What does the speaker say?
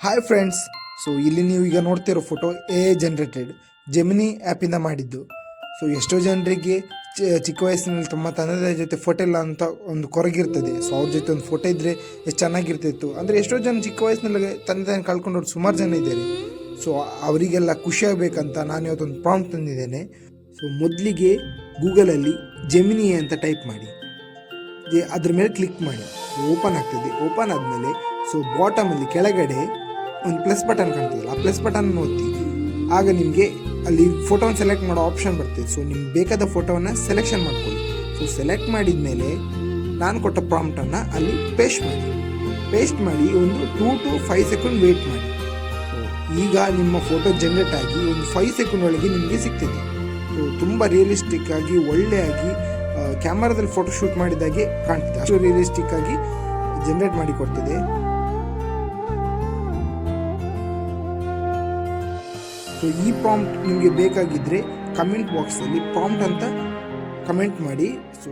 Hi friends. So ಇಲ್ಲಿ ನೀವು ಈಗ ನೋಡ್ತಿರೋ ಫೋಟೋ ಜನರೇಟೆಡ್ ಜೆಮಿನಿ ಆ್ಯಪಿಂದ ಮಾಡಿದ್ದು. ಸೊ ಎಷ್ಟೋ ಜನರಿಗೆ ಚಿಕ್ಕ ವಯಸ್ಸಿನಲ್ಲಿ ತಮ್ಮ ತಂದೆ ಜೊತೆ ಫೋಟೋ ಇಲ್ಲ ಅಂತ ಒಂದು ಕೊರಗಿರ್ತದೆ. ಸೊ ಅವ್ರ ಜೊತೆ ಒಂದು ಫೋಟೋ ಇದ್ದರೆ ಎಷ್ಟು ಚೆನ್ನಾಗಿರ್ತಿತ್ತು ಅಂದರೆ ಎಷ್ಟೋ ಜನ ಚಿಕ್ಕ ವಯಸ್ಸಿನಲ್ಲಿ ತಂದೆ ತಾಯಿ ಕಳ್ಕೊಂಡವ್ರು ಸುಮಾರು ಜನ ಇದ್ದಾರೆ. ಸೊ ಅವರಿಗೆಲ್ಲ ಖುಷಿಯಾಗಬೇಕಂತ ನಾನು ಇವತ್ತೊಂದು ಪ್ರಾಂಪ್ಟ್ ತಂದಿದ್ದೇನೆ. ಸೊ ಮೊದಲಿಗೆ ಗೂಗಲಲ್ಲಿ ಜೆಮಿನಿ ಅಂತ ಟೈಪ್ ಮಾಡಿ, ಅದ್ರ ಮೇಲೆ ಕ್ಲಿಕ್ ಮಾಡಿ, ಓಪನ್ ಆಗ್ತದೆ. ಓಪನ್ ಆದಮೇಲೆ ಸೊ ಬಾಟಮಲ್ಲಿ ಕೆಳಗಡೆ ಒಂದು ಪ್ಲಸ್ ಬಟನ್ ಕಾಣ್ತದಲ್ಲ, ಆ ಪ್ಲಸ್ ಬಟನ್ ಒತ್ತಿ. ಆಗ ನಿಮಗೆ ಅಲ್ಲಿ ಫೋಟೋನ ಸೆಲೆಕ್ಟ್ ಮಾಡೋ ಆಪ್ಷನ್ ಬರ್ತದೆ. ಸೊ ನಿಮ್ಗೆ ಬೇಕಾದ ಫೋಟೋವನ್ನು ಸೆಲೆಕ್ಷನ್ ಮಾಡ್ಕೊಳ್ಳಿ. ಸೊ ಸೆಲೆಕ್ಟ್ ಮಾಡಿದ ಮೇಲೆ ನಾನು ಕೊಟ್ಟ ಪ್ರಾಂಪ್ಟನ್ನು ಅಲ್ಲಿ ಪೇಸ್ಟ್ ಮಾಡಿ ಒಂದು 2 to 5 ಸೆಕೆಂಡ್ ವೇಟ್ ಮಾಡಿ. ಸೊ ಈಗ ನಿಮ್ಮ ಫೋಟೋ ಜನರೇಟ್ ಆಗಿ ಒಂದು 5 ಸೆಕೆಂಡ್ ಒಳಗೆ ನಿಮಗೆ ಸಿಗ್ತದೆ. ಸೊ ತುಂಬ ರಿಯಲಿಸ್ಟಿಕ್ ಆಗಿ ಒಳ್ಳೆಯಾಗಿ ಕ್ಯಾಮರಾದಲ್ಲಿ ಫೋಟೋ ಶೂಟ್ ಮಾಡಿದಾಗೆ ಕಾಣ್ತದೆ, ಅಷ್ಟು ರಿಯಲಿಸ್ಟಿಕ್ ಆಗಿ ಜನರೇಟ್ ಮಾಡಿ ಕೊಡ್ತದೆ. ಸೊ ಈ ಪ್ರಾಂಪ್ಟ್ ನಿಮಗೆ ಬೇಕಾಗಿದ್ದರೆ ಕಮೆಂಟ್ ಬಾಕ್ಸಲ್ಲಿ ಪ್ರಾಂಪ್ಟ್ ಅಂತ ಕಮೆಂಟ್ ಮಾಡಿ. ಸೊ